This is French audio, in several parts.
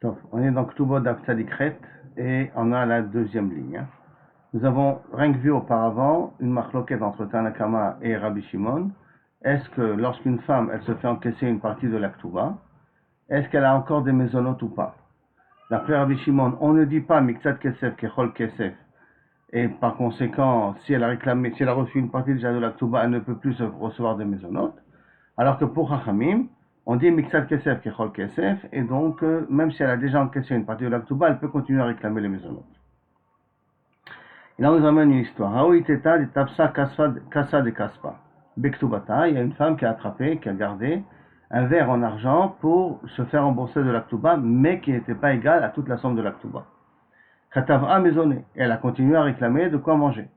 Donc, on est dans Ktubot Daf Tzadikret et on a la deuxième ligne. Nous avons rien que vu auparavant une marloquette entre Tanakama et Rabbi Shimon. Est-ce que lorsqu'une femme elle se fait encaisser une partie de la Ktuba, est-ce qu'elle a encore des mésonotes ou pas? D'après Rabbi Shimon, on ne dit pas Miktsat Kesef Kechol Kesef, et par conséquent, si elle a reçu une partie déjà de la Ktuba, elle ne peut plus recevoir de mésonotes. Alors que pour Chachamim, on dit Miktsat Kesef Kechol Kesef, et donc même si elle a déjà encaissé une partie de la Ktuba, elle peut continuer à réclamer les mésonotes. Et là, on nous amène une histoire. Haoiteta de Tapsa Kasa de Kaspa. Bektubata, il y a une femme qui a attrapé, qui a gardé un verre en argent pour se faire rembourser de la Ktuba, mais qui n'était pas égal à toute la somme de la Ktuba. Katav'a maisonné. Et elle a continué à réclamer de quoi manger.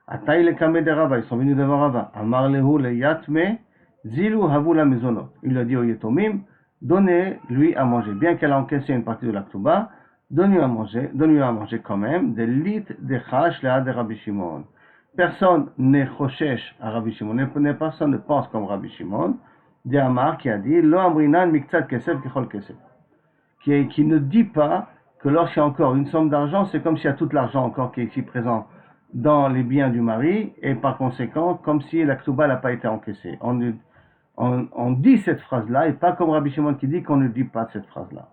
Ataï le Kamé de Rava, ils sont venus devant Rava. Amar lehu le Yatme, Zilu havu la maisonot. Il a dit au Yetomim, donnez-lui à manger. Bien qu'elle a encaissé une partie de la Ktuba, donne-lui à manger quand même, des lit de chash léa de Rabbi Shimon. Personne n'est choshesh à Rabbi Shimon, personne ne pense comme Rabbi Shimon, de Amar qui a dit, lo amrinan miktsat kesef kechol kesef. Qui ne dit pas que lorsqu'il y a encore une somme d'argent, c'est comme s'il y a tout l'argent encore qui est ici présent dans les biens du mari, et par conséquent, comme si la Ktuba n'a pas été encaissée. On dit cette phrase-là, et pas comme Rabbi Shimon qui dit qu'on ne dit pas cette phrase-là.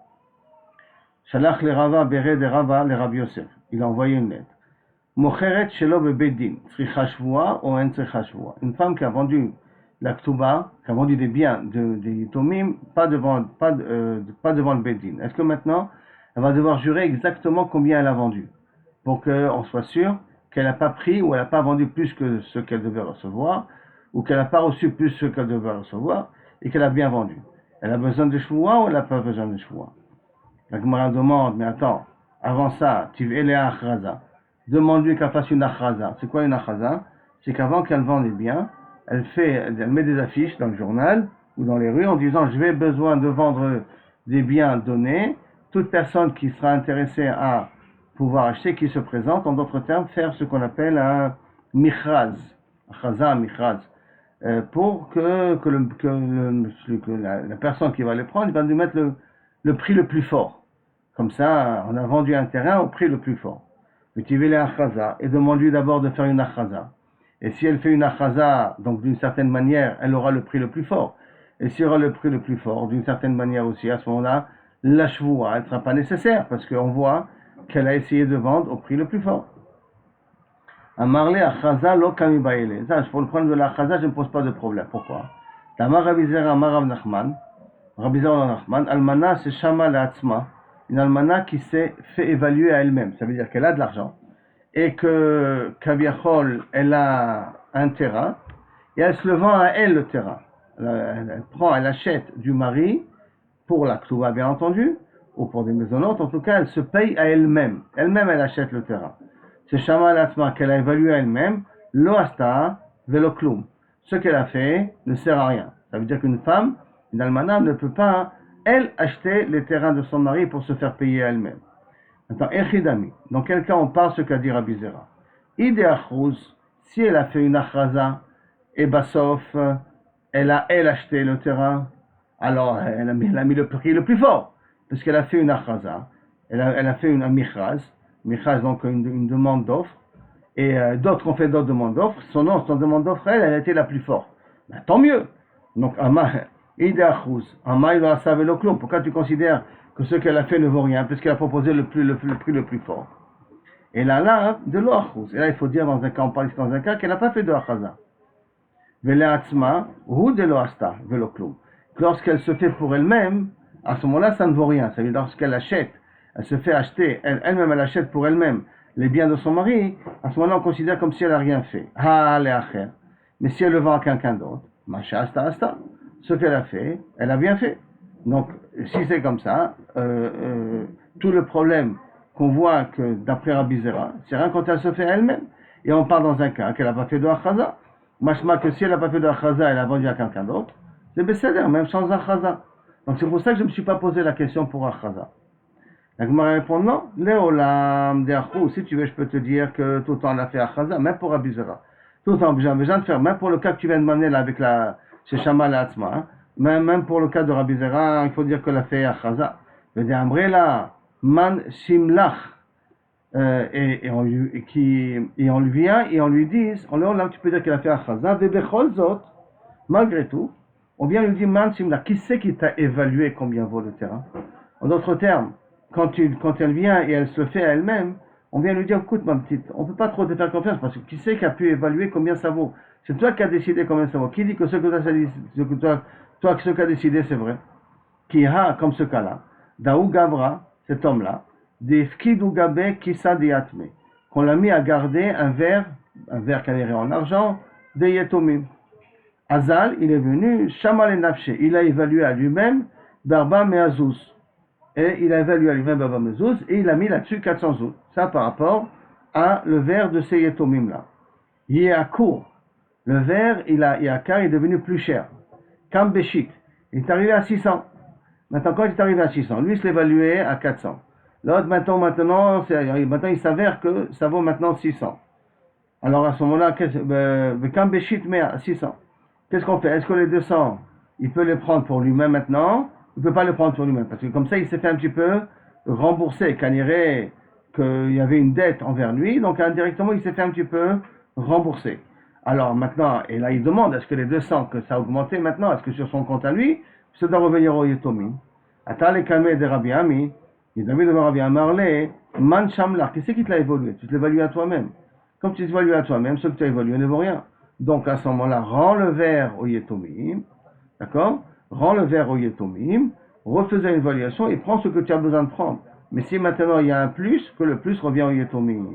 Shalach le Rava bere de Rava le Rabbi Yosef. Il a envoyé une lettre. Mocheret shelo bebedin, tzricha shvua ou en tzricha shvua. Une femme qui a vendu la Ktuba, qui a vendu des biens des Yitomim, pas devant le bedin. Est-ce que maintenant, elle va devoir jurer exactement combien elle a vendu, pour qu'on soit sûr qu'elle n'a pas pris ou elle n'a pas vendu plus que ce qu'elle devait recevoir, ou qu'elle n'a pas reçu plus ce qu'elle devait recevoir, et qu'elle a bien vendu. Elle a besoin de shvua ou elle n'a pas besoin de shvua? La Gemara demande, mais attends, avant ça, tu veux la achraza. Demande-lui qu'elle fasse une achraza. C'est quoi une achraza? C'est qu'avant qu'elle vende les biens, elle met des affiches dans le journal ou dans les rues en disant, je vais besoin de vendre des biens donnés. Toute personne qui sera intéressée à pouvoir acheter, qui se présente, en d'autres termes, faire ce qu'on appelle un michraz. Achraza, michraz. Pour que la personne qui va les prendre, il va lui mettre le prix le plus fort. Comme ça, on a vendu un terrain au prix le plus fort. Mais tu veux les achraza et demande-lui d'abord de faire une achraza. Et si elle fait une achraza, donc d'une certaine manière, elle aura le prix le plus fort. Et si elle aura le prix le plus fort, d'une certaine manière aussi, à ce moment-là, la shvoua, elle ne sera pas nécessaire parce qu'on voit qu'elle a essayé de vendre au prix le plus fort. Amarle achraza lo kami baile. Ça, pour le problème de l'achraza, je ne me pose pas de problème. Pourquoi? Tamar Rabizera Amarav Nachman, Rabizera Nachman, Almana se shama la atzma. Une almana qui s'est fait évaluer à elle-même. Ça veut dire qu'elle a de l'argent et que Kaviachol, elle a un terrain et elle se le vend à elle le terrain. Elle achète du mari pour la Ktuba bien entendu ou pour des maisonnotes. En tout cas, elle se paye à elle-même. Elle-même, elle achète le terrain. C'est Shama Latzma qu'elle a évalué à elle-même. Lo asta velo klum. Ce qu'elle a fait ne sert à rien. Ça veut dire qu'une femme, une almana, ne peut pas elle achetait les terrains de son mari pour se faire payer elle-même. Maintenant, Echidami, dans quel cas on parle ce qu'a dit Rabbi Zera? Ide Achrouz, si elle a fait une achraza, et Bassof, elle a acheté le terrain, alors elle a mis le prix le plus fort, parce qu'elle a fait une achraza, elle a fait un michraz, donc une demande d'offre, et d'autres ont fait d'autres demandes d'offres, son demande d'offre, elle a été la plus forte. Ben, tant mieux. Donc, pourquoi tu considères que ce qu'elle a fait ne vaut rien, puisqu'elle a proposé le prix le plus fort? Et là, de l'oachuz. Et là, il faut dire dans un cas, on parle dans un cas qu'elle n'a pas fait de achaza. Ou de l'oasta, veloklum. Lorsqu'elle se fait pour elle-même, à ce moment-là, ça ne vaut rien. Ça veut dire lorsqu'elle achète, elle se fait acheter, elle-même, elle achète pour elle-même les biens de son mari, à ce moment-là, on considère comme si elle n'a rien fait. Mais si elle le vend à quelqu'un d'autre, Macha asta asta. Ce qu'elle a fait, elle a bien fait. Donc, si c'est comme ça, tout le problème qu'on voit que d'après Rabbi Zera, c'est rien quand elle se fait elle-même. Et on parle dans un cas qu'elle n'a pas fait de achaza. Machma que si elle n'a pas fait de achaza, elle a vendu à quelqu'un d'autre, c'est bécéder, même sans achaza. Donc c'est pour ça que je ne me suis pas posé la question pour achaza. La Gemara répond non, Léolam de achou, si tu veux, je peux te dire que tout le temps elle a fait achaza, même pour Rabbi Zera. Tout le temps, j'ai besoin de faire, même pour le cas que tu viens de m'amener là avec chez Shama la Atzma, même pour le cas de Rabbi Zera, il faut dire qu'elle a fait achaza. là, man simlach, et on lui vient et on lui dit, alors là tu peux dire qu'il a fait achaza, vebechol zot, malgré tout, on vient lui dire man simlach, qui c'est qui t'a évalué combien vaut le terrain? En d'autres termes, quand elle vient et elle se le fait à elle-même, on vient lui dire, écoute ma petite, on ne peut pas trop te faire confiance parce que qui c'est qui a pu évaluer combien ça vaut? C'est toi qui as décidé combien ça vaut. Qui dit que ce que toi ce qu'a décidé c'est vrai? Qui a, comme ce cas-là, Daou Gavra, cet homme-là, des Fkidou Gabe Kissa Diatme, qu'on l'a mis à garder un verre caléré en argent, des Yetomim. Azal, il est venu, Shamal et Nafshe, il a évalué à lui-même, Barba Meazouz. Et il a évalué à lui-même Barba Meazouz, et il a mis là-dessus 400 zouz. Ça par rapport à le verre de ces Yetomim-là. Yéakour, le verre, Yéakar est devenu plus cher. Kambeshit, il est arrivé à 600. Maintenant, quand il est arrivé à 600, lui, il se l'évaluait à 400. L'autre, maintenant, il s'avère que ça vaut maintenant 600. Alors, à ce moment-là, Kambeshit met à 600. Qu'est-ce qu'on fait? Est-ce que les 200, il peut les prendre pour lui-même maintenant? Il ne peut pas les prendre pour lui-même. Parce que comme ça, il s'est fait un petit peu rembourser. Qu'il y avait une dette envers lui. Donc, indirectement, il s'est fait un petit peu rembourser. Alors, maintenant, et là, il demande, est-ce que les 200, que ça a augmenté maintenant, est-ce que sur son compte à lui, ça doit revenir au Yetomim? Atale Kameh de Rabbi Ami, il David de Rabbi Amarle, Man Shamlar, qui c'est qui te l'a évolué? Tu te l'évalues à toi-même. Comme tu t'évalues à toi-même, ce que tu as évolué ne vaut rien. Donc à ce moment-là, rends le verre au Yetomim, d'accord? Rends le verre au Yetomim, refais une évaluation et prends ce que tu as besoin de prendre. Mais si maintenant il y a un plus, que le plus revient au Yetomim.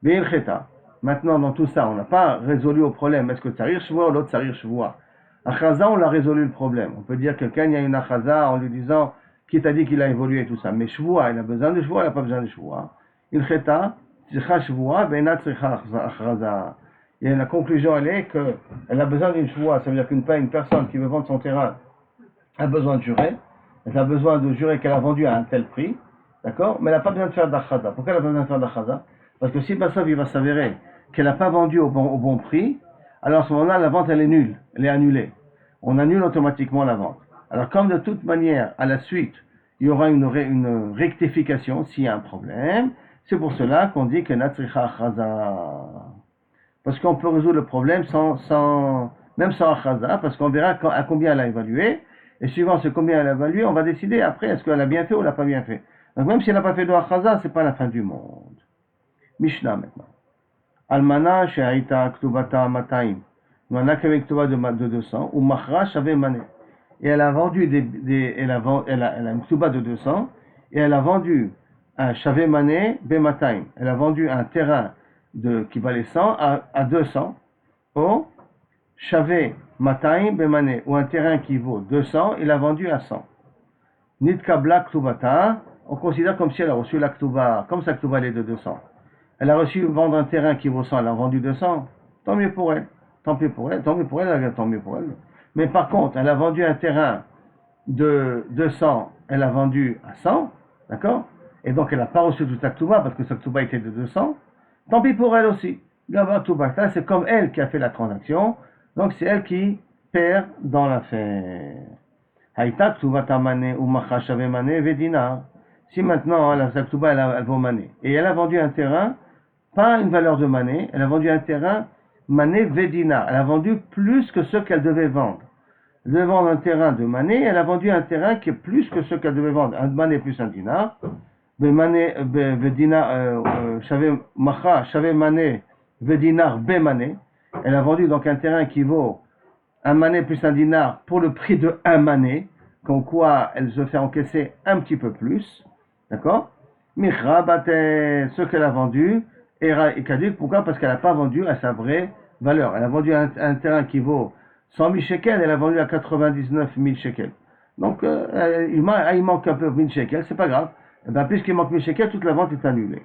Be'il Cheta. Maintenant, dans tout ça, on n'a pas résolu le problème. Est-ce que Tsarir Shvoua ou l'autre Tsarir Shvoua? Achaza, on l'a résolu le problème. On peut dire que quand il y a une achaza en lui disant qui t'a dit qu'il a évolué et tout ça. Mais Shvoua, il a besoin de Shvoua, il n'a pas besoin de Shvoua. Il Cheta, Tzricha Shvoua, Be'ena Tzricha Achaza. Et la conclusion, elle est qu'elle a besoin d'une Shvoua. Ça veut dire qu'une personne qui veut vendre son terrain a besoin de jurer. Elle a besoin de jurer qu'elle a vendu à un tel prix. D'accord? Mais elle n'a pas besoin de faire d'achaza. Pourquoi elle a besoin de faire d'achaza? Parce que si Bassov, il va s'avérer qu'elle n'a pas vendu au bon prix, alors à ce moment-là, la vente, elle est nulle, elle est annulée. On annule automatiquement la vente. Alors comme de toute manière, à la suite, il y aura une rectification s'il y a un problème, c'est pour cela qu'on dit que Natsricha Achaza. Parce qu'on peut résoudre le problème même sans Achaza, parce qu'on verra à combien elle a évalué, et suivant ce combien elle a évalué, on va décider après, est-ce qu'elle a bien fait ou elle n'a pas bien fait. Donc même si elle n'a pas fait de Achaza, c'est pas la fin du monde. Mishnah maintenant. Almana she'aita ktubata mataim. Almana qui avait ktuba de 200 ou machra shaveh mané. Et elle a vendu elle a une ktuba de 200 et elle a vendu un shaveh mané bemataim. Elle a vendu un terrain qui valait 100 à 200 au shaveh mataim bemané, ou un terrain qui vaut 200, il a vendu à 100. Nitkabla ktubata, on considère comme si elle a reçu la ktuba, comme sa ktuba elle est de 200. Elle a reçu vendre un terrain qui vaut 100, elle a vendu 200, tant mieux pour elle. Tant mieux pour elle, tant mieux pour elle. Mais par contre, elle a vendu un terrain de 200, elle a vendu à 100, d'accord? Et donc elle n'a pas reçu toute sa ktuba parce que sa ktuba était de 200, tant pis pour elle aussi. C'est comme elle qui a fait la transaction, donc c'est elle qui perd dans l'affaire. Haïta ktubata mané ou macha shave mané vedina. Si maintenant sa ktuba elle vaut mané et elle a vendu un terrain pas une valeur de mané, elle a vendu un terrain mané vedina. Elle a vendu plus que ce qu'elle devait vendre. Elle devait vendre un terrain de mané, elle a vendu un terrain qui est plus que ce qu'elle devait vendre. Un mané plus un dinar. Mané vedina, shaveh mané vedinar be mané. Elle a vendu donc un terrain qui vaut un mané plus un dinar pour le prix de un mané, comme quoi elle se fait encaisser un petit peu plus. D'accord? Michra bate ce qu'elle a vendu. Et caduc, pourquoi? Parce qu'elle n'a pas vendu à sa vraie valeur. Elle a vendu un terrain qui vaut 100 000 shekels, elle a vendu à 99 000 shekels. Donc, il manque un peu 1000 shekels, c'est pas grave. Et bien, puisqu'il manque 1000 shekels, toute la vente est annulée.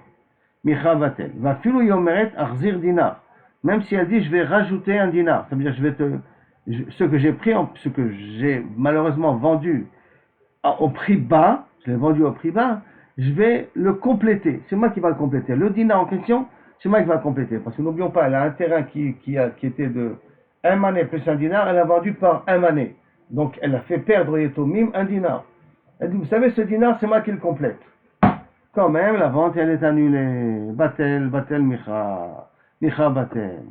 Micha vatel. Va filou yomeret arzir dinar. Même si elle dit, je vais rajouter un dinar. Ça veut dire, ce que j'ai pris, ce que j'ai malheureusement vendu au prix bas, je l'ai vendu au prix bas, je vais le compléter. C'est moi qui va le compléter. Le dinar en question, c'est moi qui va le compléter. Parce que n'oublions pas, elle a un terrain qui était de un mané plus un dinar, elle a vendu par un mané. Donc elle a fait perdre au Yetomim un dinar. Elle dit, vous savez, ce dinar, c'est moi qui le complète. Quand même, la vente, elle est annulée. Batel, batel, micha. Micha, batel.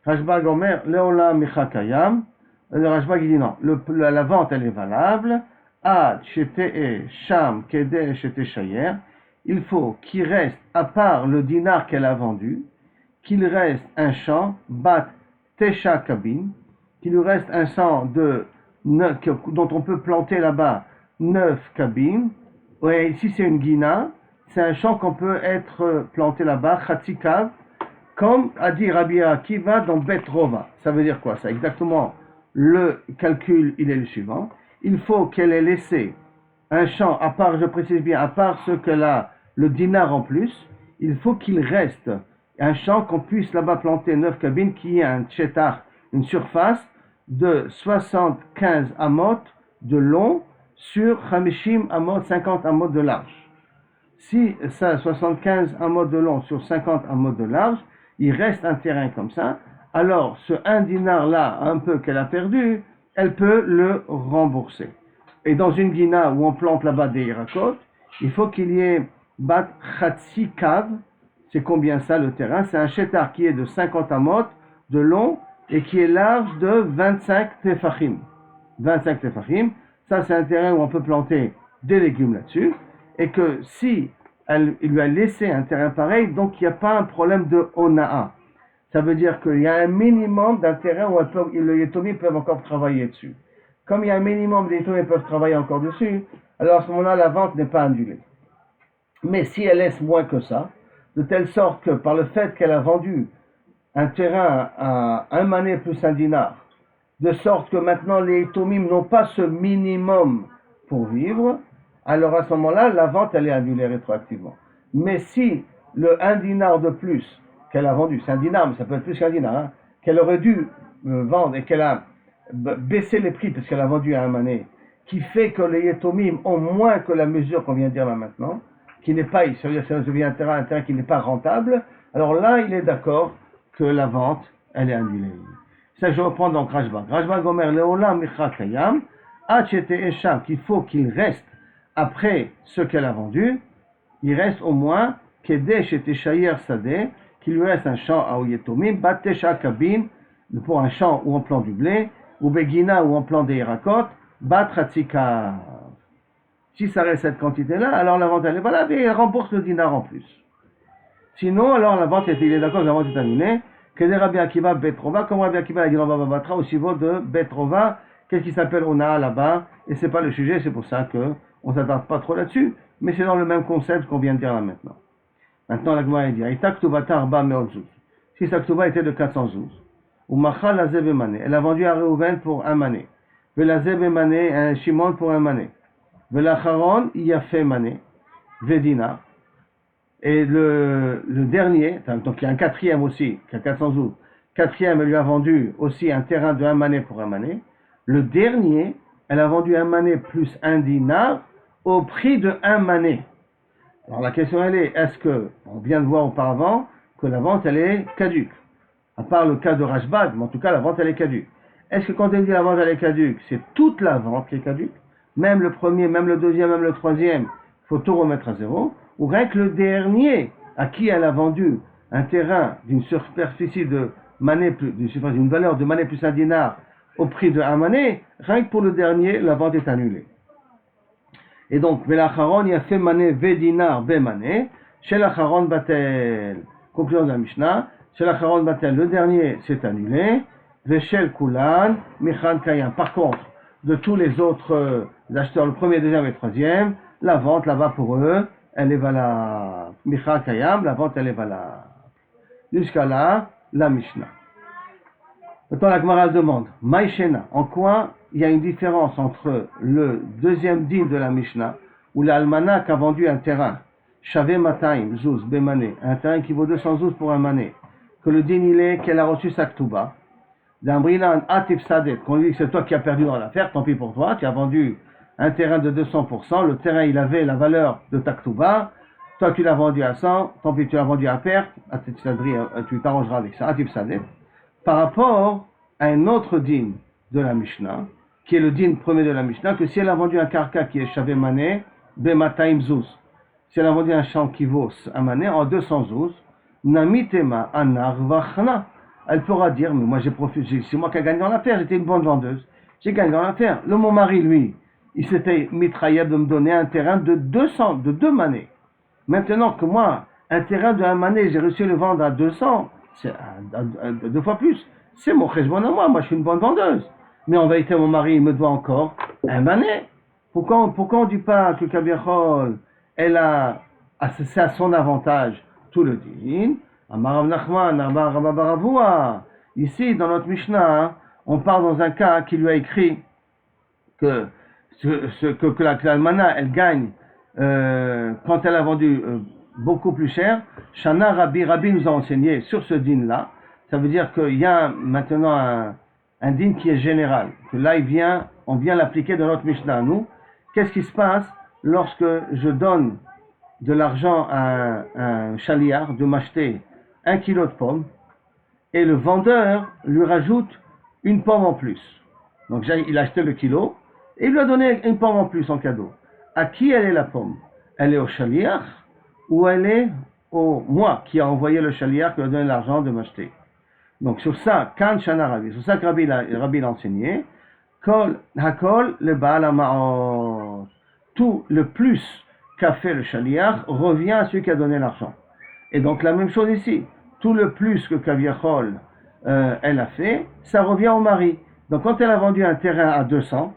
Rashbag Omer, Leola, micha, kayam. Le Rashbag, il dit non. La vente, elle est valable. Ad, shete, sham, kede, shete, shayer. Il faut qu'il reste, à part le dinar qu'elle a vendu, qu'il reste un champ, bat, tesha, kabin, qu'il lui reste un champ dont on peut planter là-bas 9 cabines. Ouais, ici c'est une guina, c'est un champ qu'on peut être planté là-bas, Khatikav, comme a dit Rabbi Akiva dans Bet Rova. Ça veut dire quoi ça? Exactement, le calcul, il est le suivant. Il faut qu'elle ait laissé un champ, à part, je précise bien, à part ce que le dinar en plus, il faut qu'il reste un champ qu'on puisse là-bas planter 9 cabines, qui est un tchetar, une surface de 75 amot de long sur 50 amot, 50 amot de large. Si ça 75 amot de long sur 50 amot de large, il reste un terrain comme ça, alors ce 1 dinar là, un peu qu'elle a perdu, elle peut le rembourser. Et dans une guina où on plante là-bas des irakot, il faut qu'il y ait bat khatsi kav. C'est combien ça le terrain? C'est un chétar qui est de 50 amot de long et qui est large de 25 tefachim. 25 tefachim, ça c'est un terrain où on peut planter des légumes là-dessus, et que si il lui a laissé un terrain pareil, donc il n'y a pas un problème de onaa. Ça veut dire qu'il y a un minimum d'un terrain où les Yétomim peuvent encore travailler dessus. Comme il y a un minimum, les Yétomim peuvent travailler encore dessus, alors à ce moment-là, la vente n'est pas annulée. Mais si elle laisse moins que ça, de telle sorte que par le fait qu'elle a vendu un terrain à un mané plus un dinar, de sorte que maintenant les Yétomim n'ont pas ce minimum pour vivre, alors à ce moment-là, la vente, elle est annulée rétroactivement. Mais si le 1 dinar de plus qu'elle a vendu, c'est un dinar, mais ça peut être plus qu'un dinar, hein, qu'elle aurait dû vendre et qu'elle a baissé les prix parce qu'elle a vendu à un mané, qui fait que les Yétomim ont moins que la mesure qu'on vient de dire là maintenant, qui n'est pas, ça devient un terrain qui n'est pas rentable, alors là, il est d'accord que la vente, elle est annulée. Ça, je reprends donc Rashbag. Rashbag Omer, Leola Micha Kayam, Achete Esham, qu'il faut qu'il reste après ce qu'elle a vendu, il reste au moins Kedesh et Shayer Sadeh, qu'il lui reste un champ à Oyetomim, Batesha Kabin, pour un champ où on plante du blé, ou Begina où on plante des irakot, Batratzika. Si ça reste cette quantité-là, alors la vente elle est valable et elle rembourse le dinar en plus. Sinon, alors la vente, il est d'accord que la vente est annulée. Que des Rabbi Akiva Betrova, comme Rabbi Akiva a dit Rabba Batra au niveau de Betrova, qu'est-ce qui s'appelle Ona là-bas, et c'est pas le sujet, c'est pour ça que on s'attarde pas trop là-dessus, mais c'est dans le même concept qu'on vient de dire là maintenant. Maintenant, la Gemara dit Aïta Ktuvata Arba Meotzuz. Si sa Ktuva était de 400 zouz, ou Machal Lazeb Mané, elle a vendu à Reuven pour un mané, Velazeb Mané, un Shimon pour un mané, Velacharon, il a fait mané, Vedina. Et le dernier, donc il y a un quatrième aussi, qui a 400 zouz. Quatrième, elle lui a vendu aussi un terrain de un mané pour un mané. Le dernier, elle a vendu un mané plus un dinar au prix de un mané. Alors la question elle est, est-ce que, on vient de voir auparavant, que la vente elle est caduque? À part le cas de Rashbag, mais en tout cas la vente elle est caduque. Est-ce que quand elle dit la vente elle est caduque, c'est toute la vente qui est caduque? Même le premier, même le deuxième, même le troisième, il faut tout remettre à zéro? Ou rien que le dernier, à qui elle a vendu un terrain d'une superficie de mané plus, d'une valeur de mané plus un dinar au prix de un mané, rien que pour le dernier, la vente est annulée. Et donc, Velacharon, il a fait mané Vedinar be mané, chez l'Acharon Batel. Conclusion de la Mishnah, chez l'Acharon Batel, le dernier s'est annulé, Veshel Kulan, Michan Kayam. Par contre, de tous les autres acheteurs, le premier, deuxième et troisième, la vente là-bas pour eux, elle est valable. Micha Kayam, la vente elle est valable. Jusqu'à là, la Mishnah. Maintenant la Gemara demande, Maïshena, en quoi il y a une différence entre le deuxième din de la Mishnah, où l'Almana a vendu un terrain, Shave Mataim, Zouz, Bemané, un terrain qui vaut 200 zouz pour un mané, que le din il est qu'elle a reçu sa Ktuba, d'un Brilan Atif Sadet, qu'on lui dit que c'est toi qui as perdu dans l'affaire, tant pis pour toi, tu as vendu un terrain de 200%, le terrain il avait la valeur de ta Ktuba, toi tu l'as vendu à 100, tant pis tu l'as vendu à perte, tu t'arrangeras avec ça, Atif Sadet, par rapport à un autre din de la Mishnah, qui est le din premier de la Mishnah, que si elle a vendu un karka qui est shavé mané, bemataim zouz, si elle a vendu un champ qui vaut un mané en 200 zouz, namitema anar vachna, elle pourra dire, mais moi j'ai profité, c'est moi qui ai gagné dans l'affaire, j'étais une bonne vendeuse, j'ai gagné dans l'affaire. Mon mari, lui, il s'était mitraillé de me donner un terrain de 200, de 2 manés. Maintenant que moi, un terrain de 1 mané, j'ai réussi à le vendre à 200, c'est 2 fois plus. C'est mon cheshbon à moi je suis une bonne vendeuse. Mais en vérité, mon mari, il me doit encore 1 mané. Pourquoi on ne dit pas que Kabiachol, c'est à son avantage tout le din? Amarav Nachman, Rabba Baravua. Ici, dans notre Mishnah, on parle dans un cas qui lui a écrit que l'almana, elle gagne quand elle a vendu beaucoup plus cher. Shana Rabbi nous a enseigné sur ce din-là. Ça veut dire qu'il y a maintenant un din qui est général. Que là, on vient l'appliquer dans notre Mishnah. Nous, qu'est-ce qui se passe lorsque je donne de l'argent à un chaliar de m'acheter 1 kilo de pommes et le vendeur lui rajoute une pomme en plus. Donc il a acheté le kilo et il lui a donné une pomme en plus en cadeau. À qui elle est la pomme? Elle est au chaliar ou elle est au moi qui a envoyé le chaliar qui lui a donné l'argent de m'acheter? Donc sur ça, Kan Shana Rabbi, sur ça que Rabbi l'a enseigné, Kol Hakol le Baal HaMa'ot. Tout le plus qu'a fait le chaliar revient à celui qui a donné l'argent. Et donc la même chose ici, tout le plus que Kaviachol elle a fait, ça revient au mari. Donc quand elle a vendu un terrain à 200,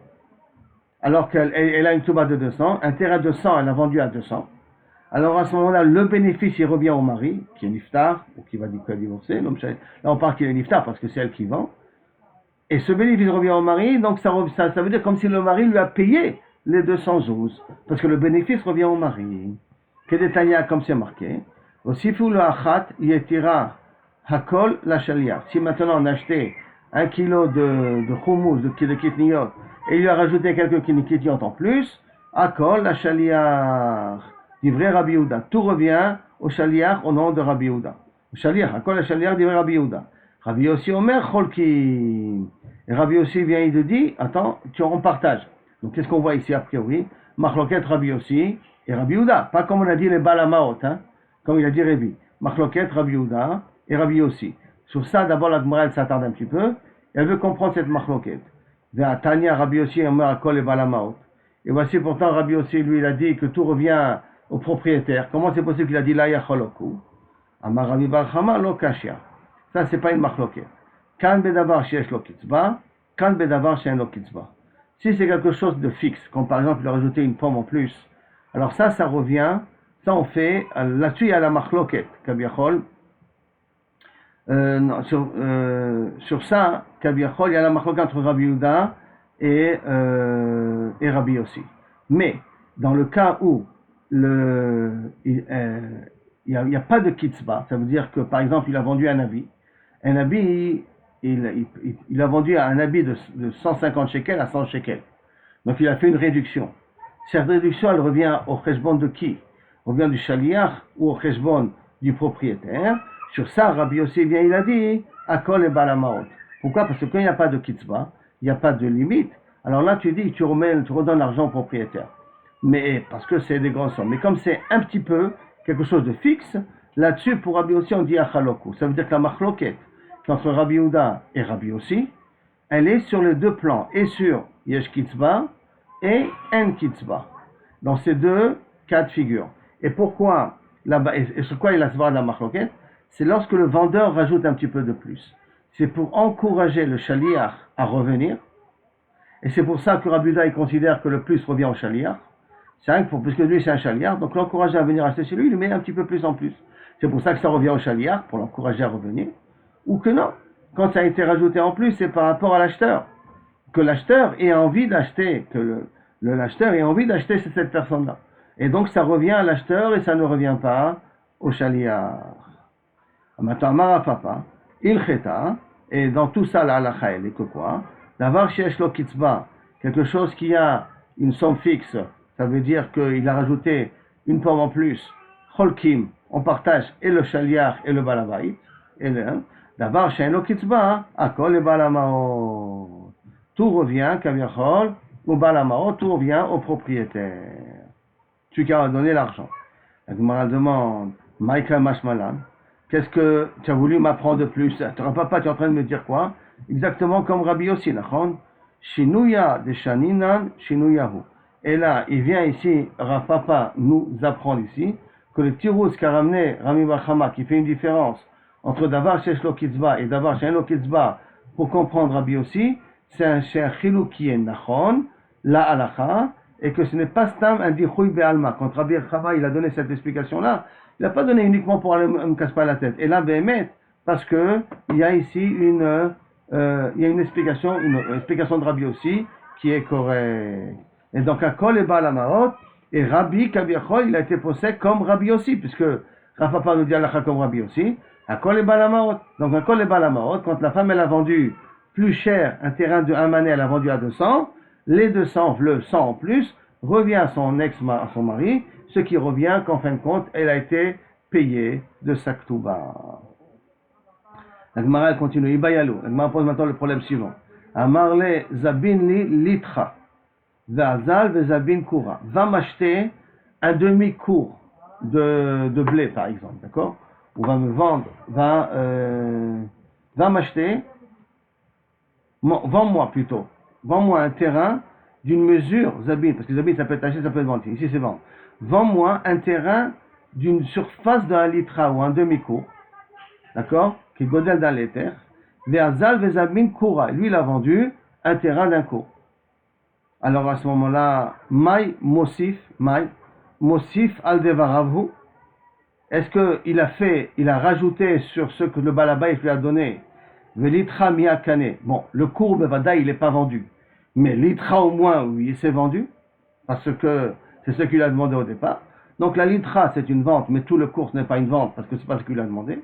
alors qu'elle a une touba de 200, un terrain de 100, elle a vendu à 200, alors à ce moment-là, le bénéfice, il revient au mari, qui est niftar, ou qui va divorcer. Là, on parle qu'il est niftar parce que c'est elle qui vend. Et ce bénéfice revient au mari, donc ça veut dire comme si le mari lui a payé les 200 zouz, parce que le bénéfice revient au mari. Kedetania, comme c'est marqué, aussi fou le achat, yetira hakol la shaliach. Si maintenant on achetait 1 kilo de hummus, de kitniyot, et il lui a rajouté quelques kitniyot en plus, hakol la shaliach. Divrei Rabbi Yehuda. Tout revient au shaliach au nom de Rabbi Yehuda. Shaliach, hakol la shaliach divrei Rabbi Yehuda. Rabbi Yossi Omer cholkim. Et Rabbi Yossi vient, il te dit, attends, on partage. Donc qu'est-ce qu'on voit ici a priori? Machloket Rabbi Yossi et Rabbi Yehuda. Pas comme on a dit les Balamaot, comme il a dit Rabbi. Machloket Rabbi Yehuda et Rabbi Yossi. Sur ça, d'abord la Gemara elle s'attarde un petit peu. Et elle veut comprendre cette machloket. Vers Tanya Rabbi Yossi Omer Akol et Balamaot. Et voici pourtant Rabbi Yossi, lui, il a dit que tout revient au propriétaire. Comment c'est possible qu'il a dit la yacholoku? Amar Rabbi Bar Chama lo kashia. Ça, c'est pas une machloket. Kan bedavar sheyesh lo kitzba, kan bedavar sheyen lo kitzba. Si c'est quelque chose de fixe, comme par exemple il a rajouté une pomme en plus, alors ça revient, ça on fait, là-dessus il y a la machloket, kabiachol. Sur ça, kabiachol, il y a la machloket entre Rabbi Yehuda et Rabbi Yossi. Mais, dans le cas où il n'y a pas de kitzba, ça veut dire que par exemple il a vendu un habit, il a vendu un habit de 150 shekels à 100 shekels. Donc il a fait une réduction. Cette réduction, elle revient au cheshbon de qui? Elle revient du shaliach ou au cheshbon du propriétaire. Sur ça, Rabbi Yossi vient, il a dit, Akol et Balamaot. Pourquoi? Parce que quand il n'y a pas de kitzba, il n'y a pas de limite, alors là tu dis, tu redonnes l'argent au propriétaire. Mais, parce que c'est des grandes sommes. Mais comme c'est un petit peu, quelque chose de fixe, là-dessus, pour Rabbi Yossi, on dit Achaloku. Ça veut dire que la machloket, entre Rabbi Yehuda et Rabbi Yossi, elle est sur les deux plans, et sur Yesh Kitzba et En Kitzba, dans ces deux cas de figure. Et pourquoi, et sur quoi il a se voir la machloket? C'est lorsque le vendeur rajoute un petit peu de plus. C'est pour encourager le shaliach à revenir, et c'est pour ça que Rabbi Yehuda, il considère que le plus revient au shaliach, puisque lui c'est un shaliach, donc l'encourager à venir acheter chez lui, il lui met un petit peu plus en plus. C'est pour ça que ça revient au shaliach, pour l'encourager à revenir, ou que non. Quand ça a été rajouté en plus, c'est par rapport à l'acheteur. Que l'acheteur ait envie d'acheter, que l'acheteur ait envie d'acheter chez cette personne-là. Et donc ça revient à l'acheteur et ça ne revient pas au shaliach. Maintenant, Amara Papa, il cheta, et dans tout ça, la halakha, elle est que quoi? D'avoir sheyesh lo kitzba, quelque chose qui a une somme fixe, ça veut dire qu'il a rajouté une pomme en plus, cholkim, on partage et le shaliach et le balabait, et d'avoir sheyesh lo kitzba, akol et balamaot. tout revient, Kaviachol, au Balamao, tout revient au propriétaire. Celui qui a donné l'argent. La Gemara demande, Maïka Mashmalan, qu'est-ce que tu as voulu m'apprendre de plus? Papa, tu es en train de me dire quoi? Exactement comme Rabbi Yossi, Nachon. Shinuya de Shaninan, Shinuyahu. Et là, il vient ici, Papa nous apprend ici, que le tirous qu'a ramené Rami Bachama, qui fait une différence entre Davar Shesh Lo Kitzba et Davar Shein Lo Kitzba, pour comprendre Rabbi Yossi, c'est un chilou qui est Nachon, la halacha, et que ce n'est pas stam un dichoui be'alma. Quand Rabbi Chava il a donné cette explication-là, il n'a pas donné uniquement pour aller me casse pas la tête. Et là, Béhémet, parce que il y a ici une explication de Rabbi aussi qui est correcte. Et donc, à Kol et Baal Amaot, et Rabbi Kabiachol, il a été posé comme Rabbi aussi, puisque Rafa nous dit Alacha comme Rabbi aussi, à Kol et Baal Amaot. Donc, à Kol et Baal Amaot, quand la femme elle a vendu plus cher un terrain de 1 mané, elle a vendu à 200, les 200, le 100 en plus, revient à son à son mari, ce qui revient qu'en fin de compte, elle a été payée de sa ktouba. La Gemara continue, Ibayalo. La Gemara pose maintenant le problème suivant. Amarle zabin li litra, ve'azal ve'zabin kura. Va m'acheter un demi-cours de blé, par exemple, d'accord? Ou va me vendre, va m'acheter, vends-moi plutôt, vends-moi un terrain d'une mesure, zabin, parce que zabin ça peut être acheté, ça peut être vendu, ici c'est vendre. Vends-moi un terrain d'une surface d'un litra ou un demi-cours, d'accord, qui est godel dans les terres, ve'azal ve'zabin kura. Lui, il a vendu un terrain d'un cours. Alors à ce moment-là, Maï Mosif al devaravhu. Est-ce qu'il a rajouté sur ce que le balabay lui a donné, ve'litra miakane. Bon, le cours bevada il n'est pas vendu, mais litra au moins, oui, il s'est vendu, parce que c'est ce qu'il a demandé au départ. Donc la litra c'est une vente, mais tout le cours ce n'est pas une vente, parce que c'est pas ce qu'il a demandé.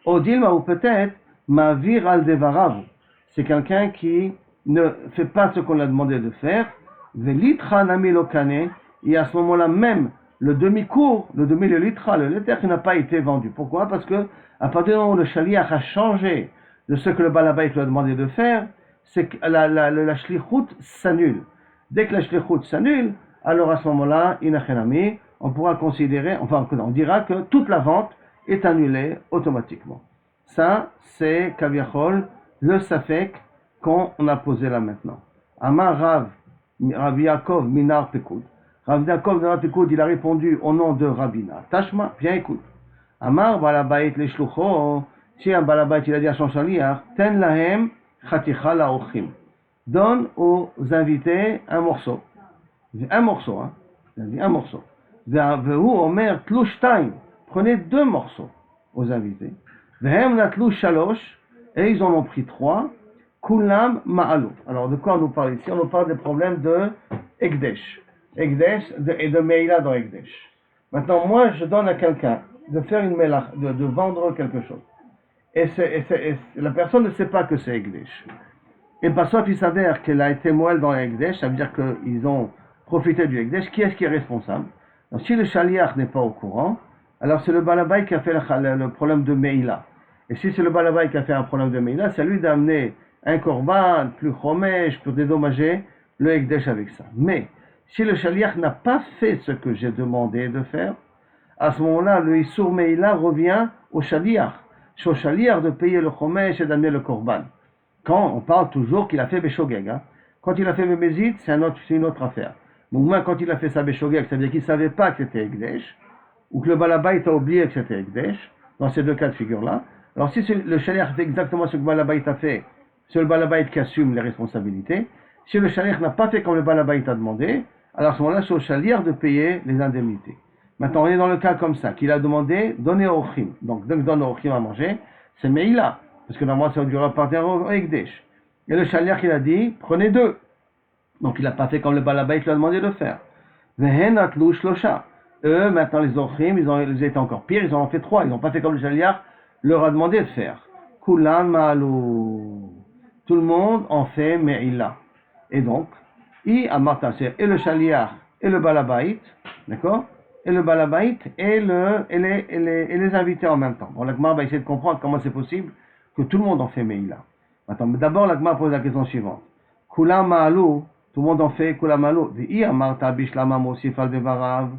Odilma ou peut-être Mavir al devarav, c'est quelqu'un qui ne fait pas ce qu'on lui a demandé de faire. Velitra nami lokane, et à ce moment-là même le demi-cours, le litra, le liter qui n'a pas été vendu. Pourquoi? Parce que à partir du moment où le shaliach a changé de ce que le balabait lui a demandé de faire, c'est que la shlichut s'annule. Dès que la shlichut s'annule, alors à ce moment-là, inachenami, on pourra considérer, enfin on dira que toute la vente est annulée automatiquement. Ça, c'est Kaviachol, le Safek qu'on a posé là maintenant. Amar Rav Yaakov Minar Pekoud. Rav Yaakov Minar Pekoud, il a répondu au nom de Rabina. Tashma, bien écoute. Amar Balabait les Shlucho, si un Balabait il a dit à son chaliar, Ten lahem chaticha laochim. Donne aux invités un morceau. Un morceau, hein. Il a dit un morceau. Vehu Omer Tlushtaim. Prenez 2 morceaux aux invités. Vehem natlu shalosh, et ils en ont pris 3. Kulam ma'alou. Alors de quoi on nous parle ici? On nous parle des problèmes de Ekdesh. Ekdesh et de Meila dans Ekdesh. Maintenant, moi, je donne à quelqu'un de faire une Meila, de vendre quelque chose. Et la personne ne sait pas que c'est Ekdesh. Et par ça, il s'avère qu'elle a été moelle dans Ekdesh, ça veut dire qu'ils ont profité du Ekdesh. Qui est-ce qui est responsable? Donc, si le shaliach n'est pas au courant, alors c'est le balabay qui a fait le problème de Meila. Et si c'est le balabay qui a fait un problème de Meila, c'est à lui d'amener un korban, plus chomesh, pour dédommager le Ekdesh avec ça. Mais, si le shaliach n'a pas fait ce que j'ai demandé de faire, à ce moment-là, le Issour Meila revient au shaliach. C'est au shaliach de payer le chomesh et d'amener le korban. Quand on parle toujours qu'il a fait Beshogeg. Hein. Quand il a fait Bemezid, c'est une autre affaire. Mais au moins, quand il a fait ça Beshogeg, c'est-à-dire qu'il ne savait pas que c'était Ekdesh, ou que le balabait a oublié que c'était Ekdesh, dans ces 2 cas de figure-là. Alors si le shaliach fait exactement ce que le balabait a fait, c'est le balabait qui assume les responsabilités. Si le shaliach n'a pas fait comme le balabait a demandé, alors à ce moment-là, c'est au shaliach de payer les indemnités. Maintenant, on est dans le cas comme ça, qu'il a demandé, donner au ochim. Donc, donne au ochim à manger, c'est Meïla, parce que normalement, ça doit repartir au Ekdesh. Et le shaliach, il a dit, prenez 2. Donc, il n'a pas fait comme le balabait lui a demandé de faire. Vehen atlu shlosha. Eux, maintenant, les ochim, ils étaient encore pires, ils en ont fait 3. Ils n'ont pas fait comme le shaliach leur a demandé de faire. Kulan ma'alou. Tout le monde en fait Meïla. Et donc, et le shaliach et le balabait, d'accord? Et le balabait et les invités en même temps. Bon, l'Agmar va essayer de comprendre comment c'est possible que tout le monde en fait Meïla. Attends, mais d'abord, l'Agmar pose la question suivante. Kula ma'alu, tout le monde en fait, kula ma'alu. Ve'i amarta bishlama mosif al devarav.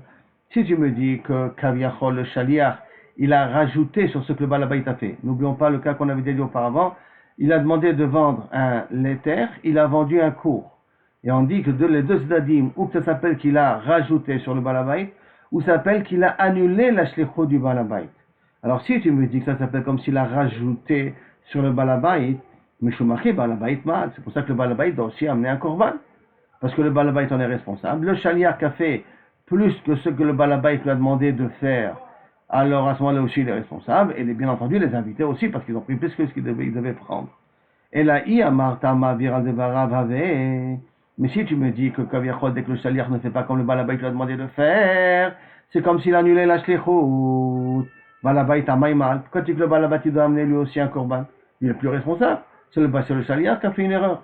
Si tu me dis que Kaviachol, le Shaliach, il a rajouté sur ce que le Balabait a fait. N'oublions pas le cas qu'on avait dit auparavant. Il a demandé de vendre un laiter, il a vendu un cours. Et on dit que les deux Zdadim, ou que ça s'appelle qu'il a rajouté sur le Balabait, ou ça s'appelle qu'il a annulé la shlichut du Balabait. Alors si tu me dis que ça s'appelle comme s'il a rajouté sur le Balabait, Mishumachi Balabait mal, c'est pour ça que le Balabait doit aussi amener un korban. Parce que le Balabait en est responsable. Le Shaliach a fait plus que ce que le Balabait lui a demandé de faire, alors à ce moment-là aussi il est responsable, et bien entendu les invités aussi, parce qu'ils ont pris plus que ce qu'ils devaient prendre. Et là, mais si tu me dis que dès que le Shaliach ne fait pas comme le Balabait lui a demandé de faire, c'est comme s'il annulait la shlichut. Balabait a maïmal. Pourquoi tu dis que le Balabait doit amener lui aussi un korban? Il est plus responsable. C'est le Shaliach qui a fait une erreur.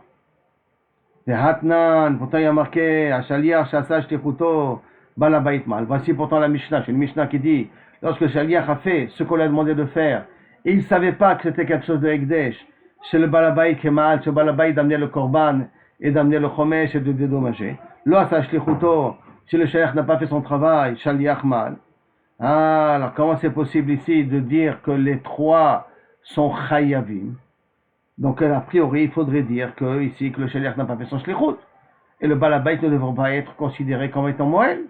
Et Hatnan, pourtant il y a marqué, Shaliach, Shasa, Shlichuto, Balabait mal. Voici pourtant la Mishnah. C'est une Mishnah qui dit, lorsque le Shaliach a fait ce qu'on lui a demandé de faire, et il ne savait pas que c'était quelque chose de Ekdesh, c'est le Balabait qui est mal, c'est le Balabait d'amener le korban, et d'amener le chomesh et de dédommager. Là, ça Shlichuto, si le Shaliach n'a pas fait son travail, Shaliach mal. Ah, alors comment c'est possible ici de dire que les trois sont chayavim? Donc a priori, il faudrait dire que ici que le Shaliach n'a pas fait son shlichut. Et le Balabait ne devrait pas être considéré comme étant moël.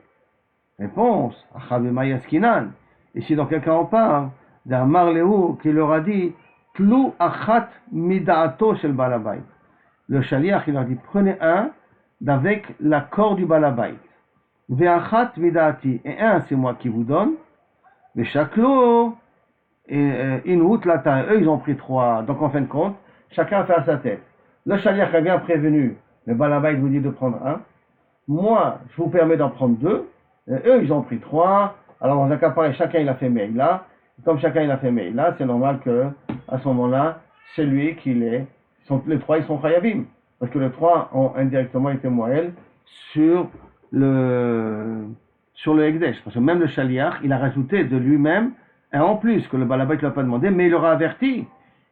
Réponse, Achavema Yaskinan. Ici, dans quel cas on parle d'un Marlehu qui leur a dit Tlou achat midaato shel Balabait. Le Shaliach, il leur dit prenez un d'avec l'accord du Balabait. Ve'achat midaati. Et un, c'est moi qui vous donne. Ve'shaklo. Et inut lata. Eux, ils ont pris trois. Donc en fin de compte, chacun a fait à sa tête. Le Shaliach a bien prévenu. Le Balabait vous dit de prendre un. Moi, je vous permets d'en prendre deux. Et eux, ils ont pris trois. Alors, dans un cas pareil, chacun il a fait Meïla. Comme chacun il a fait Meïla, c'est normal que à ce moment-là, c'est lui qui les trois, ils sont Chayavim. Parce que les trois ont indirectement été Moël sur le Ekdesh. Parce que même le Shaliach, il a rajouté de lui-même un en plus que le Balabait ne lui a pas demandé, mais il leur a averti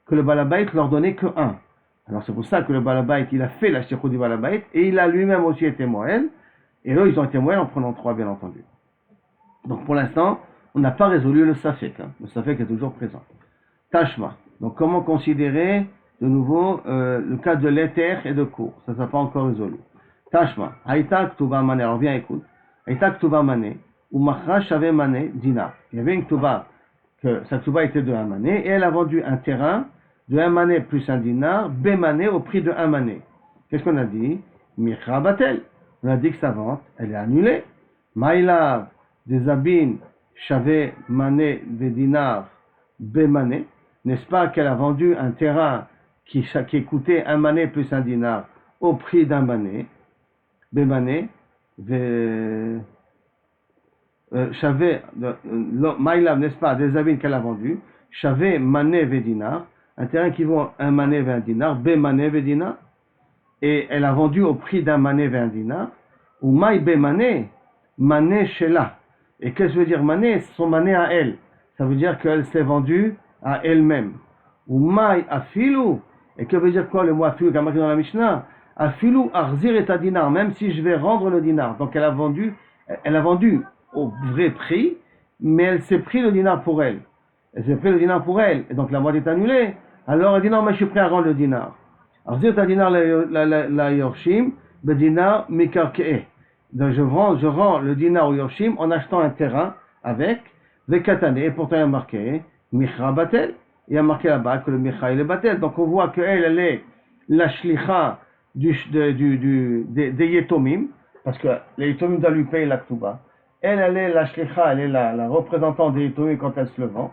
que le Balabait leur donnait que un. Alors c'est pour ça que le Balabait, il a fait la shlichut du Balabait, et il a lui-même aussi été Moël, et eux, ils ont été Moël en prenant trois, bien entendu. Donc pour l'instant, on n'a pas résolu le Safek. Le Safek est toujours présent. Tashma. Donc comment considérer de nouveau le cas de l'éther et de cours? Ça n'a pas encore résolu. Tashma. Haïta ktuba mané. Alors viens, écoute. Haïta ktuba mané. Ou machra shave mané dinar. Il y avait une ktuba, que sa ktuba était de un mané, et elle a vendu un terrain de un mané plus un dinar, mané au prix de un mané. Qu'est-ce qu'on a dit? Michra batel. On a dit que sa vente, elle est annulée. Maïlav, des abines, shave mané dinar, mané. N'est-ce pas qu'elle a vendu un terrain qui coûtait un mané plus un dinar au prix d'un mané, mané, Maïlav, n'est-ce pas, des abines qu'elle a vendu, shave mané dinar, un terrain qui vaut un mané 20 dinars, mané dinar, et elle a vendu au prix d'un mané 20 dinars, ou maï mané, mané shela. Et qu'est-ce que veut dire mané? Son mané à elle. Ça veut dire qu'elle s'est vendue à elle-même. Ou maï afilu. Et que veut dire quoi le mot afilu qui a marqué dans la Mishnah? Afilu arzir et dinar, même si je vais rendre le dinar. Donc elle a vendu au vrai prix, mais elle s'est pris le dinar pour elle. Elle s'est pris le dinar pour elle, et donc la vente est annulée. Alors elle dit non, mais je suis prêt à rendre le dinar. Arzir et dinar la yorshim, le dinar mikarke'eh. Donc je rends le dinar au yorshim en achetant un terrain avec Vekatane, et pourtant il y a marqué Michra Batel, il y a marqué là-bas que le Michra il est Batel, donc on voit qu'elle elle est la shlicha des Yetomim, parce que les Yetomim doivent lui payer la Ktuba. Elle est la shlicha, elle est la représentante des Yetomim quand elle se le vend,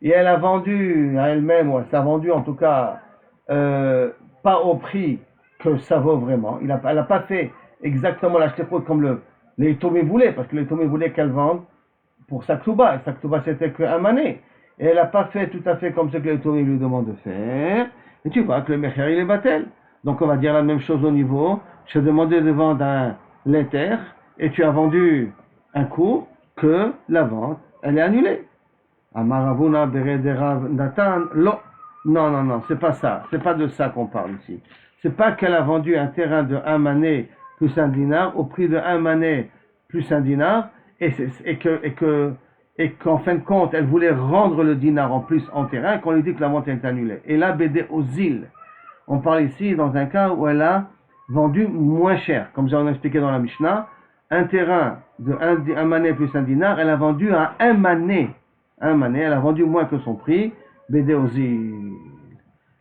et elle a vendu à elle-même, ou elle s'est vendue en tout cas, pas au prix que ça vaut vraiment. Elle n'a pas fait exactement la shlichut comme les Yetomim voulaient, parce que les Yetomim voulaient qu'elle vende pour sa Ktuba, et sa Ktuba c'était qu'un mané. Et elle n'a pas fait tout à fait comme ce que les Yetomim lui demandent de faire. Et tu vois que le Mecher il est Batel. Donc on va dire la même chose au niveau. Je t'ai demandé de vendre un l'éther et tu as vendu un cours que la vente, elle est annulée. Amaravuna Berederav Natan, lo. Non, c'est pas ça. C'est pas de ça qu'on parle ici. c'est pas qu'elle a vendu un terrain de 1 mané plus 1 dinar au prix de 1 mané plus 1 dinar et qu'en fin de compte, elle voulait rendre le dinar en plus en terrain, qu'on lui dit que la vente est annulée. Et là, Bédé aux îles. On parle ici dans un cas où elle a vendu moins cher. Comme on a expliqué dans la Mishnah, un terrain de 1 mané plus 1 dinar, elle a vendu à 1 mané. 1 mané, elle a vendu moins que son prix. Bédé aux îles.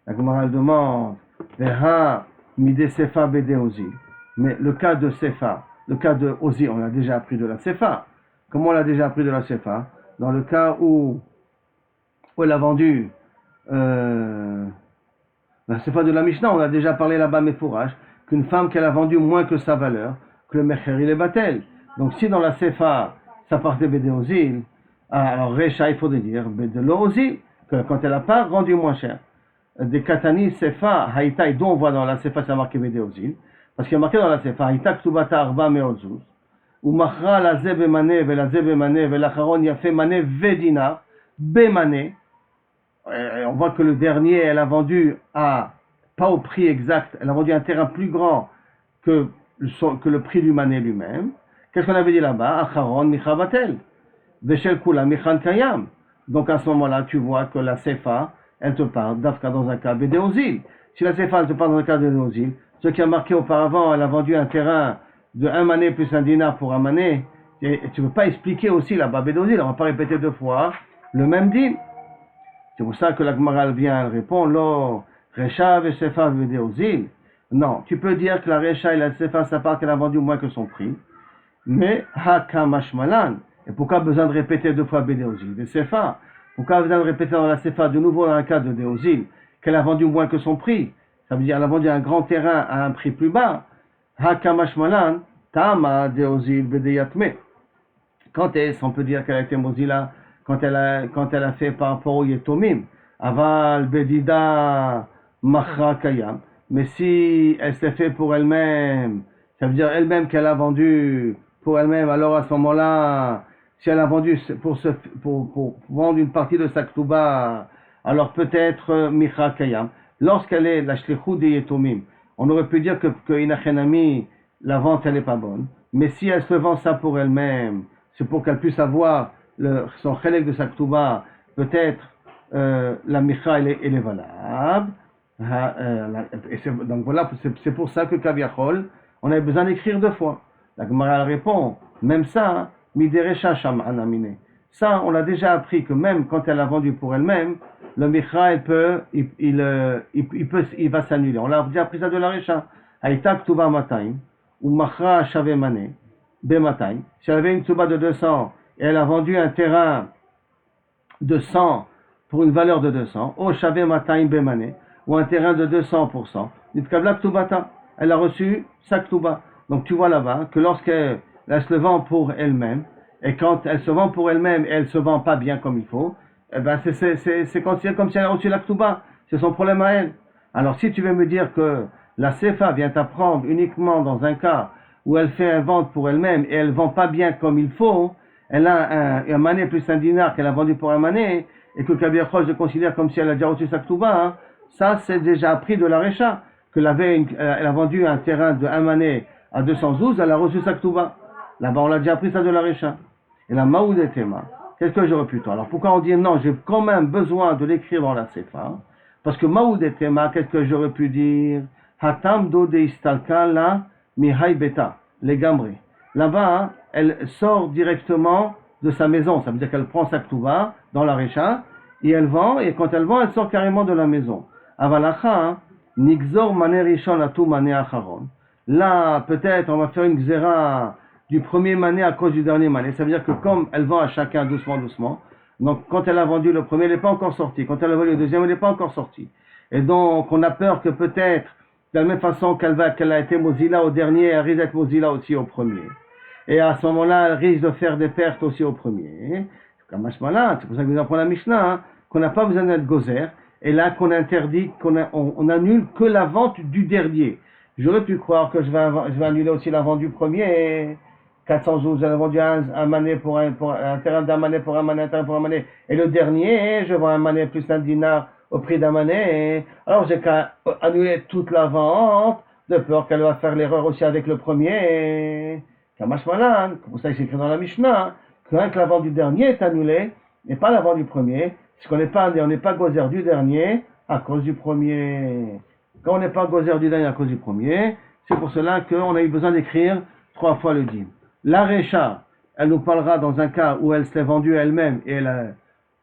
La Gemara demande, Veha midé sefa bédé aux îles. Mais le cas de sefa, le cas de Ozi, on a déjà appris de la sefa. Comment on l'a déjà appris de la sefa? Dans le cas où elle a vendu la sefa de la Mishnah, on a déjà parlé là-bas, mais fourrage, qu'une femme qu'elle a vendu moins que sa valeur, que le mecher il est batel. Donc si dans la sefa, ça partait bédé aux îles, alors Recha, il faudrait dire bédé aux îles, que quand elle n'a pas vendu moins cher. Des katani sefa haïta, dont on voit dans la sefa, ça marqué bédé aux îles, parce qu'il y a marqué dans la sefa, haïta ktubata arba meotzuz, ou machra la zeb mané, ve la zeb mané, ve l'acharon yafé mané, ve dinar, be mané. On voit que le dernier, elle a vendu pas au prix exact, elle a vendu un terrain plus grand que le prix du mané lui-même. Qu'est-ce qu'on avait dit là-bas? Acharon michabatel, veshel kula michan kayam. Donc à ce moment-là, tu vois que la sefa, elle te parle d'Afka dans un cas bédé aux îles. Si la sefa, elle te parle dans un cas bédé aux îles, ce qui a marqué auparavant, elle a vendu un terrain de 1 mané plus 1 dinar pour 1 mané, et tu ne peux pas expliquer aussi là-bas bédé aux îles, on ne va pas répéter 2 fois le même deal. C'est pour ça que la Gemara vient répondre, Lo, Recha et Sefa bédé aux îles. Non, tu peux dire que la Recha et la Sefa, ça part qu'elle a vendu moins que son prix, mais Hakamashmalan. Et pourquoi besoin de répéter 2 fois bédé aux îles? Des Sefa. Pourquoi besoin de répéter dans la Sefa de nouveau dans le cas de Déosil qu'elle a vendu moins que son prix? Ça veut dire qu'elle a vendu un grand terrain à un prix plus bas. Hakamashmalan, Tama Déosil Bedeyatme. Quand est-ce on peut dire qu'elle a été Mozilla? Quand elle a fait par rapport au Yetomim. Aval Bedida Machra Kayam. Mais si elle s'est fait pour elle-même, ça veut dire elle-même qu'elle a vendu pour elle-même, alors à ce moment-là, si elle a vendu pour vendre une partie de sa ktuba, alors peut-être Micha Kayam. Lorsqu'elle est la shlichut des Yetomim, on aurait pu dire que Inachenami, la vente elle n'est pas bonne. Mais si elle se vend ça pour elle-même, c'est pour qu'elle puisse avoir son chelek de sa ktuba, peut-être la Micha elle est valable. Donc voilà, c'est pour ça que Kaviachol, on avait besoin d'écrire 2 fois. La Gemara répond, même ça, Miderecha Shaman Amine. Ça, on l'a déjà appris que même quand elle a vendu pour elle-même, le Micha, il va s'annuler. On l'a déjà appris ça de la Recha. Haïta Ktuba Mataim, ou Machra Shave Mané, Bemataim. Si elle avait une Ktuba de 200 et elle a vendu un terrain de 100 pour une valeur de 200, ou Shave Mataim Bemané, ou un terrain de 200%, Nitkabla Ktubata, elle a reçu sa Ktuba. Donc tu vois là-bas que lorsqu'elle se vend pour elle-même, et quand elle se vend pour elle-même et elle se vend pas bien comme il faut, eh ben c'est considéré comme si elle a reçu la Ktuba. C'est son problème à elle. Alors si tu veux me dire que la Sefa vient t'apprendre uniquement dans un cas où elle fait un vente pour elle-même et elle vend pas bien comme il faut, elle a un mané plus un dinar qu'elle a vendu pour un mané, et que Kabir Khosh considère comme si elle a déjà reçu sa Ktuba, hein, ça c'est déjà appris de la Recha, elle a vendu un terrain de 1 mané à 212, elle a reçu sa Ktuba. Là-bas, on l'a déjà appris ça de la Recha. Et la Maoud et Tema, qu'est-ce que j'aurais pu toi? Alors pourquoi on dit non, j'ai quand même besoin de l'écrire dans la Sefa? Parce que Maoud et Tema, qu'est-ce que j'aurais pu dire? Hatam do de istalka la mihai beta, les gambrés. Là-bas, hein, elle sort directement de sa maison. Ça veut dire qu'elle prend sa Ktuba dans la Recha, et elle vend, et quand elle vend, elle sort carrément de la maison. Avalacha, nigzor mané rishon atu mané acharon. Là, peut-être, on va faire une xéra du premier mané à cause du dernier mané. Ça veut dire que comme elle vend à chacun doucement, doucement, donc quand elle a vendu le premier, elle n'est pas encore sortie. Quand elle a vendu le deuxième, elle n'est pas encore sortie. Et donc, on a peur que peut-être, de la même façon qu'elle a été Mozilla au dernier, elle risque d'être Mozilla aussi au premier. Et à ce moment-là, elle risque de faire des pertes aussi au premier. C'est pour ça que nous apprenons la Mishnah, hein, qu'on n'a pas besoin d'être gozer. Et là, qu'on interdit, on annule que la vente du dernier. J'aurais pu croire que je vais annuler aussi la vente du premier. 412, elle a vendu un mané pour un terrain d'un mané pour un mané, un terrain pour un mané. Et le dernier, je vends un mané plus un dinar au prix d'un mané. Alors j'ai qu'à annuler toute la vente, de peur qu'elle va faire l'erreur aussi avec le premier. Kamash Malan, c'est pour ça que c'est écrit dans la Mishnah, que rien que la vente du dernier est annulée, et pas la vente du premier, puisqu'on n'est pas gozer du dernier à cause du premier. Quand on n'est pas gozer du dernier à cause du premier, c'est pour cela qu'on a eu besoin d'écrire 3 fois le din. La Récha, elle nous parlera dans un cas où elle s'est vendue elle-même et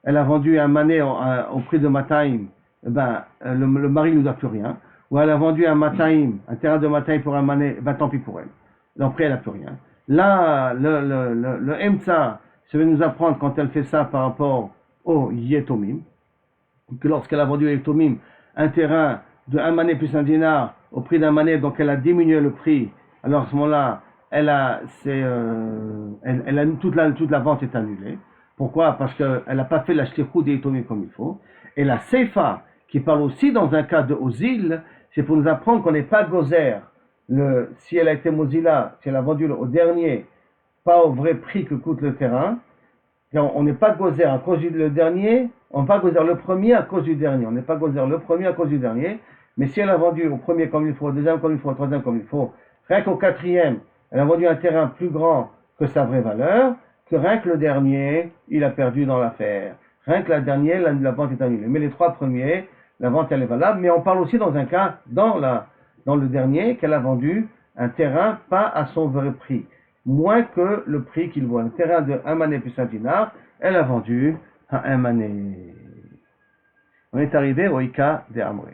elle a vendu un mané au prix de Mataim, le mari ne lui doit plus rien. Ou elle a vendu un Mataim, un terrain de Mataim pour un mané, tant pis pour elle. Après, elle n'a plus rien. Là, le Emtsa, ça va nous apprendre quand elle fait ça par rapport au Yetomim, que lorsqu'elle a vendu au Yetomim un terrain de un mané plus un dinar au prix d'un mané, donc elle a diminué le prix, alors à ce moment-là, toute la vente est annulée. Pourquoi? Parce qu'elle n'a pas fait la shlichut des Yetomim comme il faut. Et la Seifa, qui parle aussi dans un cas de Ozil, c'est pour nous apprendre qu'on n'est pas gozer. Si elle a été Mozilla, si elle a vendu au dernier, pas au vrai prix que coûte le terrain, on n'est pas gozer à cause du dernier, on n'est pas gozer le premier à cause du dernier, on n'est pas gozer le premier à cause du dernier, mais si elle a vendu au premier comme il faut, au deuxième comme il faut, au troisième comme il faut, rien qu'au quatrième, elle a vendu un terrain plus grand que sa vraie valeur, que rien que le dernier, il a perdu dans l'affaire. Rien que la dernière, la vente est annulée. Mais les 3 premiers, la vente elle est valable, mais on parle aussi dans un cas, dans le dernier, qu'elle a vendu un terrain pas à son vrai prix, moins que le prix qu'il vaut. Un terrain de 1 mané plus un dinar, elle a vendu à 1 mané. On est arrivé au Ika de Amré.